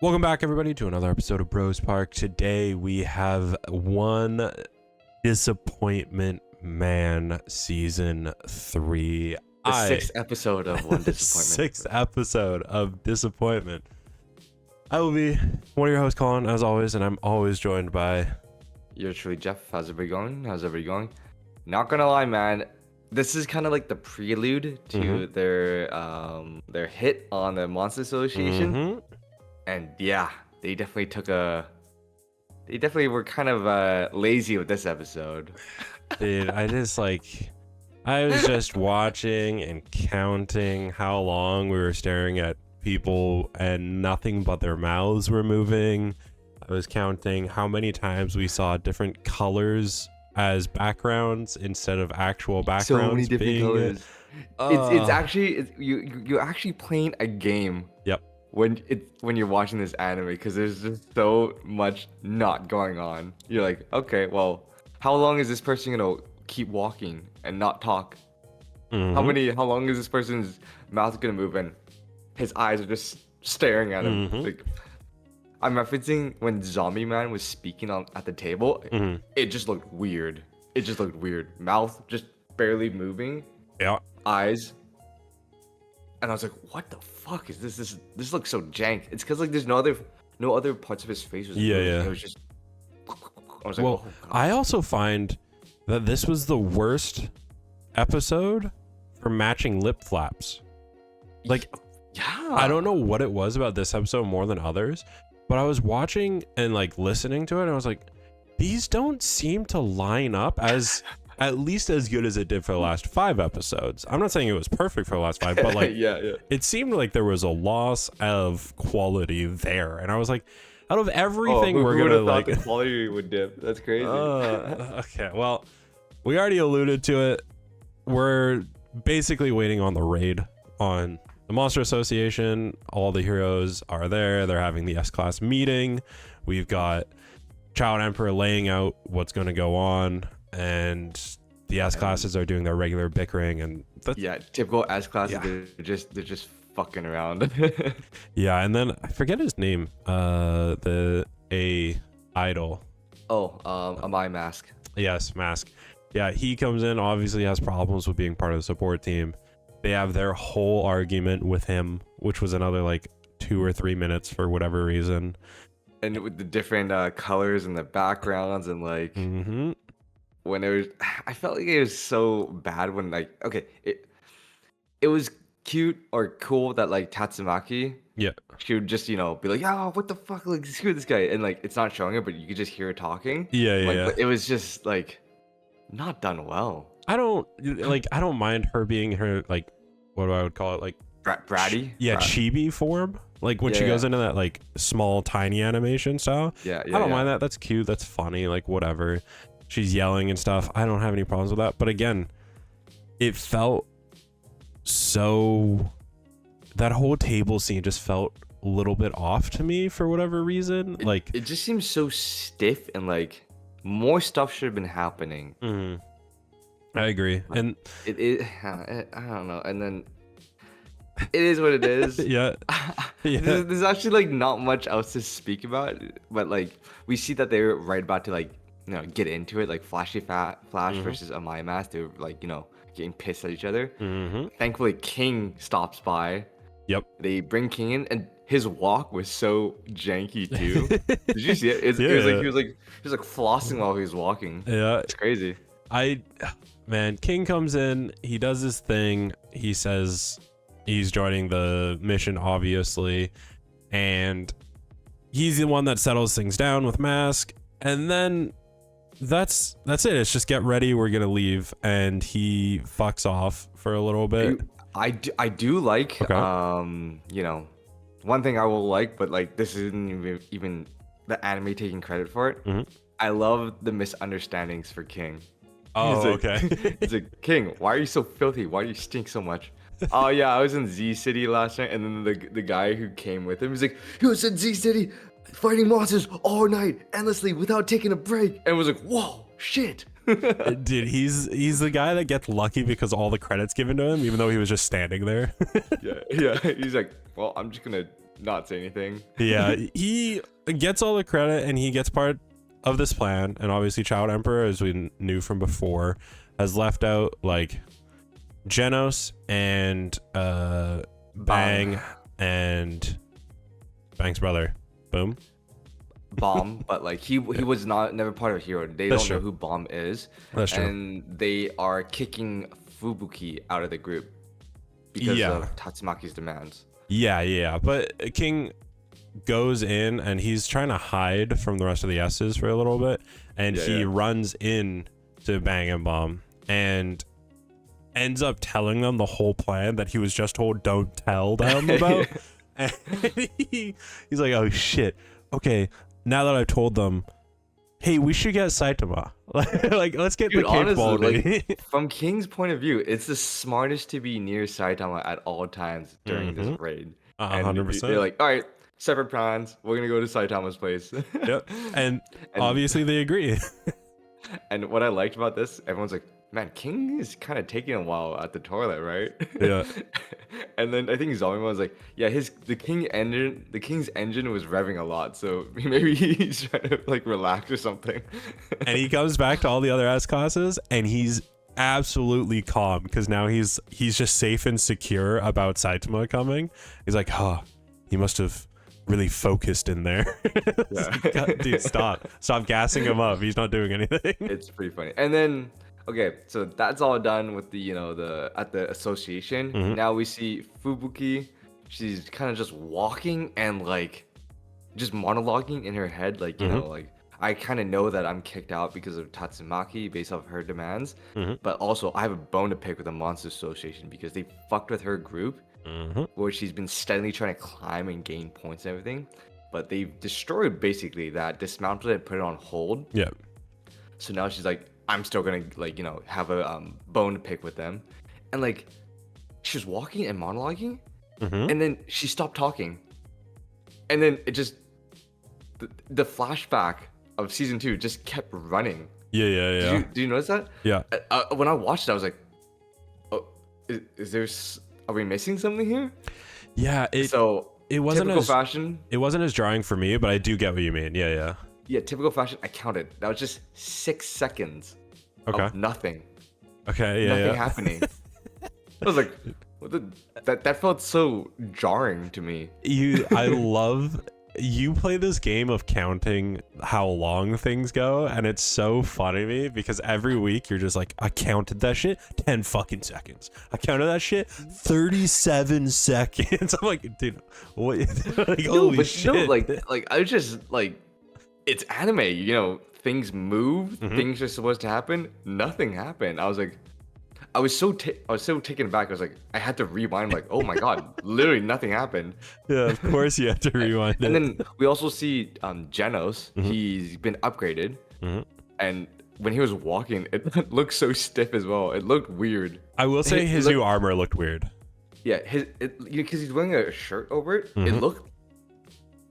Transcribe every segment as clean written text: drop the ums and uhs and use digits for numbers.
Welcome back, everybody, to another episode of Bros Park. Today we have One Disappointment Man Season 3. The sixth episode of One Disappointment. Sixth episode of Disappointment. I will be one of your hosts, Colin, as always, and I'm always joined by... You're truly Jeff. How's everybody going? Not gonna lie, man. This is kind of like the prelude to their hit on the Monster Association. And yeah, they definitely were kind of lazy with this episode. Dude, I was just watching and counting how long we were staring at people and nothing but their mouths were moving. I was counting how many times we saw different colors as backgrounds instead of actual backgrounds. So many different colors. It's actually you're actually playing a game. Yep. When you're watching this anime, because there's just so much not going on. You're like, okay, well, how long is this person gonna keep walking and not talk? How long is this person's mouth gonna move and his eyes are just staring at him? Like, I'm referencing when Zombie Man was speaking at the table. It just looked weird. Mouth just barely moving. Yeah. Eyes. And I was like, what the fuck is this? This looks so jank. It's because like there's no other parts of his face was moving. It was just. I was like, well, oh, I also find that this was the worst episode for matching lip flaps. Like, yeah. I don't know what it was about this episode more than others, but I was watching and like listening to it, and I was like, these don't seem to line up as at least as good as it did for the last 5 episodes. I'm not saying it was perfect for the last 5, but like, it seemed like there was a loss of quality there, and I was like, out of everything, we're gonna like the quality would dip. That's crazy. Okay, well, we already alluded to it. We're basically waiting on the raid on the Monster Association. All the heroes are there. They're having the S-Class meeting. We've got Child Emperor laying out what's going to go on, and the S-Classes are doing their regular bickering. And typical S-Classes. Yeah. They're just fucking around. Yeah, and then I forget his name. The idol. A my mask. Yes, Mask. Yeah, he comes in, obviously has problems with being part of the support team. They have their whole argument with him, which was another like 2 or 3 minutes for whatever reason. And with the different colors and the backgrounds and like when it was, I felt like it was so bad when like, okay, it was cute or cool that like Tatsumaki, she would just, be like, yeah, what the fuck, like screw this guy, and like it's not showing it, but you could just hear her talking. But it was just like not done well. I don't mind her being her, like, what I would call it, like bratty. Chibi form, like when she goes into that like small tiny animation style. I don't mind that. That's cute, that's funny, like whatever. She's yelling and stuff. I don't have any problems with that, but again, it felt so, that whole table scene just felt a little bit off to me for whatever reason. Like it just seems so stiff, and like more stuff should have been happening. I agree. And I don't know. And then it is what it is. There's actually like not much else to speak about, but like we see that they're right about to like get into it, like Flash versus Amaya Mask. They're like getting pissed at each other. Thankfully King stops by. They bring King in, and his walk was so janky too. Did you see it? He was like flossing while he was walking. It's crazy. Man, King comes in, he does his thing, he says he's joining the mission, obviously, and he's the one that settles things down with Mask, and then that's it. It's just get ready, we're gonna leave, and he fucks off for a little bit. I do like, one thing I will like, but like this isn't even the anime taking credit for it. I love the misunderstandings for King. Okay. He's like, King, why are you so filthy? Why do you stink so much? Oh yeah, I was in Z City last night, and then the guy who came with him, he's like, he was in Z City fighting monsters all night, endlessly, without taking a break. And was like, whoa, shit. Dude, he's the guy that gets lucky because all the credits given to him, even though he was just standing there. yeah. He's like, well, I'm just gonna not say anything. Yeah, he gets all the credit and he gets part of this plan. And obviously Child Emperor, as we knew from before, has left out like Genos and Bang and Bang's brother. Boom. Bomb, but like he was never part of Hero. They don't know who Bomb is. That's true. And they are kicking Fubuki out of the group because of Tatsumaki's demands. Yeah. But King goes in and he's trying to hide from the rest of the S's for a little bit, and he runs in to Bang and Bomb and ends up telling them the whole plan that he was just told don't tell them about. And he's like, oh shit, okay, now that I've told them, hey, we should get Saitama. Like, let's get the cape quality. Like, from King's point of view, it's the smartest to be near Saitama at all times during this raid. 100%. They're like, all right, separate plans. We're gonna go to Saitama's place. Yep. And obviously they agree. And what I liked about this, everyone's like, man, King is kind of taking a while at the toilet, right? Yeah. And then I think Zombie was like, yeah, the King's engine was revving a lot, so maybe he's trying to like relax or something. And he comes back to all the other S classes and he's absolutely calm because now he's just safe and secure about Saitama coming. He's like, he must have really focused in there. Like, dude, stop gassing him up. He's not doing anything. It's pretty funny. And then okay, so that's all done with the at the association. Now we see Fubuki. She's kind of just walking and like just monologuing in her head, like you know, like I kind of know that I'm kicked out because of Tatsumaki based off her demands, but also I have a bone to pick with the Monster Association because they fucked with her group, where she's been steadily trying to climb and gain points and everything, but they've destroyed basically that, dismantled it, and put it on hold. Yeah. So now she's like, I'm still gonna like have a bone to pick with them, and like she was walking and monologuing, and then she stopped talking, and then it just the flashback of season 2 just kept running. Yeah. Did you notice that? Yeah. When I watched it, I was like, oh, is there? Are we missing something here? Yeah. It wasn't typical fashion. It wasn't as jarring for me, but I do get what you mean. Yeah. Yeah, typical fashion. I counted. That was just 6 seconds of nothing. Okay, nothing happening. I was like, that felt so jarring to me. I love you play this game of counting how long things go, and it's so funny to me because every week you're just like, I counted that shit 10 fucking seconds. I counted that shit 37 seconds. I'm like, dude, what? Like, holy shit. No, like I was just like, it's anime, things move, things are supposed to happen, nothing happened. I was like, I was so taken aback. I was like, I had to rewind, like, oh my god, literally nothing happened. Yeah, of course you have to rewind it. And then we also see Genos. He's been upgraded, and when he was walking, it looked so stiff as well. It looked weird. I will say his new armor looked weird. Yeah, because he's wearing a shirt over it. It looked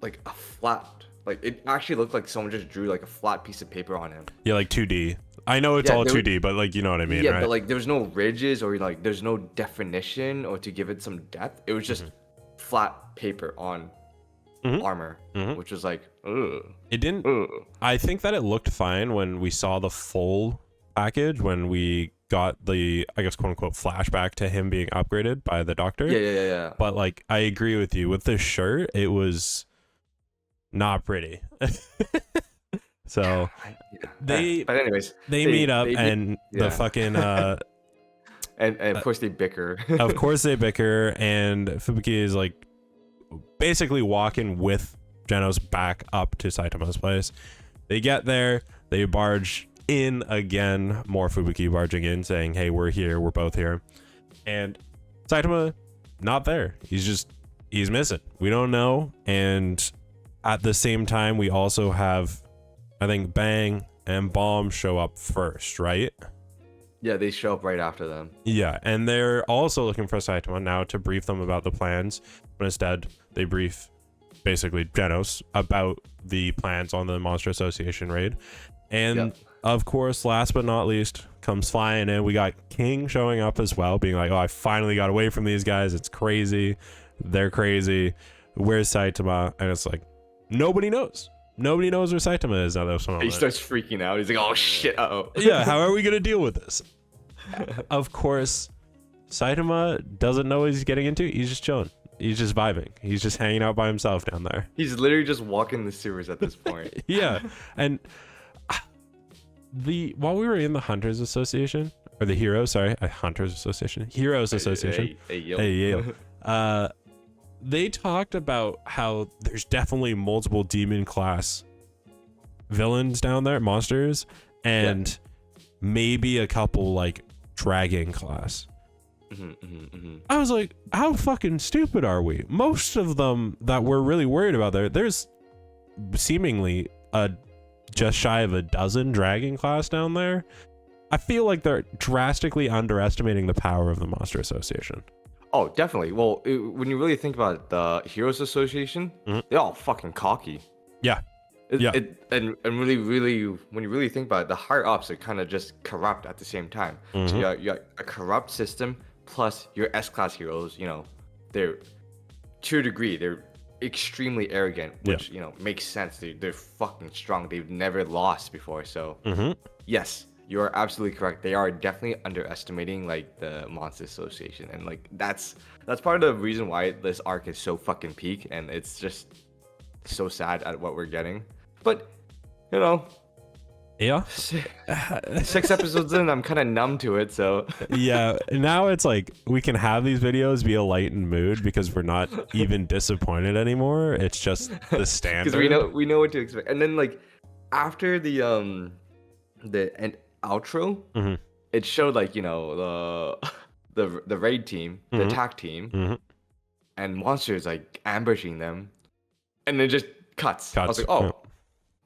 like a flat. Like, it actually looked like someone just drew like a flat piece of paper on him. Yeah, like 2D. I know it's all 2D, but like, you know what I mean, yeah, right? But like there's no ridges or like there's no definition or to give it some depth. It was just flat paper on armor, which was like, ugh. It didn't. I think that it looked fine when we saw the full package, when we got the, I guess, quote unquote, flashback to him being upgraded by the doctor. Yeah. But like, I agree with you. With this shirt, it was not pretty. So but anyways, they meet up and the fucking and of course they bicker. Of course they bicker, and Fubuki is like basically walking with Genos back up to Saitama's place. They get there, they barge in again, more Fubuki barging in saying, hey, we're here, we're both here. And Saitama not there. He's missing. We don't know. And at the same time, we also have, I think, Bang and Bomb show up first, right? Yeah, they show up right after them. Yeah, and they're also looking for Saitama now to brief them about the plans, but instead they brief basically Genos about the plans on the Monster Association raid. And of course, last but not least, comes flying in. We got King showing up as well, being like, oh, I finally got away from these guys. It's crazy. They're crazy. where's Saitama? And it's like, nobody knows. Nobody knows where Saitama is at this moment. He starts freaking out. He's like, oh shit, Yeah, how are we gonna deal with this? Of course, Saitama doesn't know what he's getting into. He's just chilling. He's just vibing. He's just hanging out by himself down there. He's literally just walking the sewers at this point. Yeah, and while we were in the Hunters Association, or the Heroes Association, they talked about how there's definitely multiple demon class villains down there, monsters, and maybe a couple like dragon class. I was like, how fucking stupid are we? Most of them that we're really worried about there's seemingly just shy of a dozen dragon class down there. I feel like they're drastically underestimating the power of the Monster Association. Oh, definitely. Well, when you really think about it, the Heroes Association, they're all fucking cocky. Yeah. And really, when you really think about it, the higher ups are kind of just corrupt at the same time. So you got a corrupt system plus your S-class heroes. You know, they're to a degree they're extremely arrogant, which you know makes sense. They're fucking strong. They've never lost before. So yes, you are absolutely correct. They are definitely underestimating like the Monster Association, and like that's part of the reason why this arc is so fucking peak, and it's just so sad at what we're getting. But you know, yeah, 6 episodes in, I'm kind of numb to it. So yeah, now it's like we can have these videos be a lightened mood because we're not even disappointed anymore. It's just the standard. Because we know what to expect. And then like after the end outro, it showed like, you know, the raid team, the attack team, and monsters like ambushing them, and then just cuts. I was like, oh,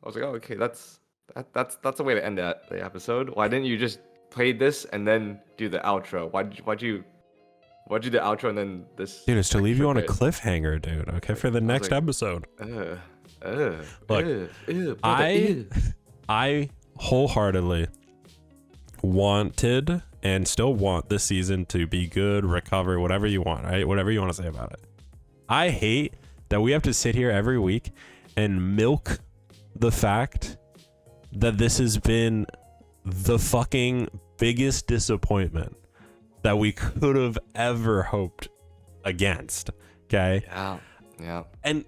okay, that's a way to end the episode. Why didn't you just play this and then do the outro? Why'd you do the outro and then this? Dude, it's to leave you on a cliffhanger, dude. Okay, for the next episode. Look, I wholeheartedly wanted and still want this season to be good, recover, whatever you want, right? Whatever you want to say about it. I hate that we have to sit here every week and milk the fact that this has been the fucking biggest disappointment that we could have ever hoped against. Okay. Yeah. And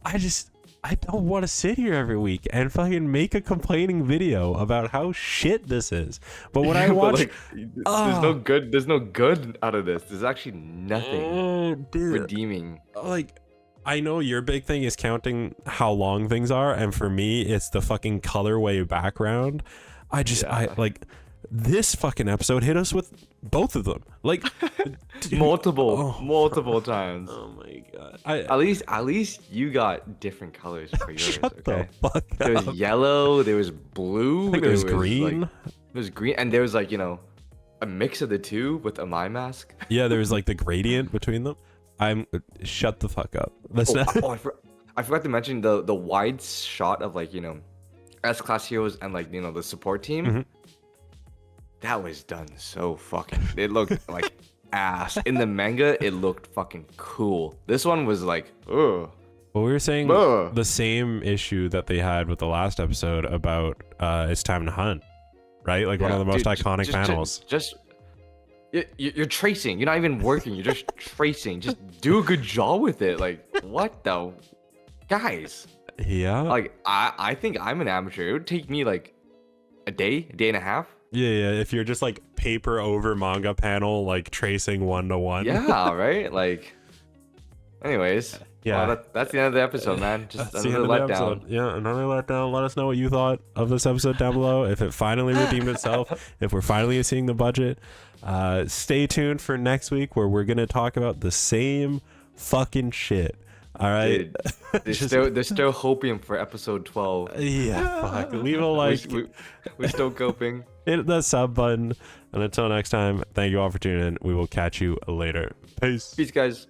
I don't want to sit here every week and fucking make a complaining video about how shit this is. But when I watch, like, there's no good out of this. There's actually nothing redeeming. Like, I know your big thing is counting how long things are, and for me, it's the fucking colorway background. I like this fucking episode hit us with both of them, like multiple times. Oh my god! At least you got different colors for yours. Shut the fuck up. There was yellow, there was blue, there was green. There was green, and there was like, you know, a mix of the two with a my mask. Yeah, there was like the gradient between them. Shut the fuck up. I forgot to mention the wide shot of like, you know, S-class heroes and like, you know, the support team. That was done so fucking. It looked like ass. In the manga, it looked fucking cool. This one was like, ugh. Well, we were saying the same issue that they had with the last episode about it's time to hunt, right? Like one of the most iconic panels. You're tracing. You're not even working. You're just tracing. Just do a good job with it. Like, what the? Guys. Yeah. Like, I think I'm an amateur. It would take me like a day and a half. Yeah. If you're just like paper over manga panel, like tracing 1-to-1. Yeah, right? Like, anyways. Yeah. Well, that's the end of the episode, man. Just another letdown. Yeah, another letdown. Let us know what you thought of this episode down below. If it finally redeemed itself. If we're finally seeing the budget. Stay tuned for next week where we're going to talk about the same fucking shit. All right. Dude, they're still hoping for episode 12. Yeah, fuck. Leave a like. We're still coping. Hit the sub button. And until next time, thank you all for tuning in. We will catch you later. Peace. Peace, guys.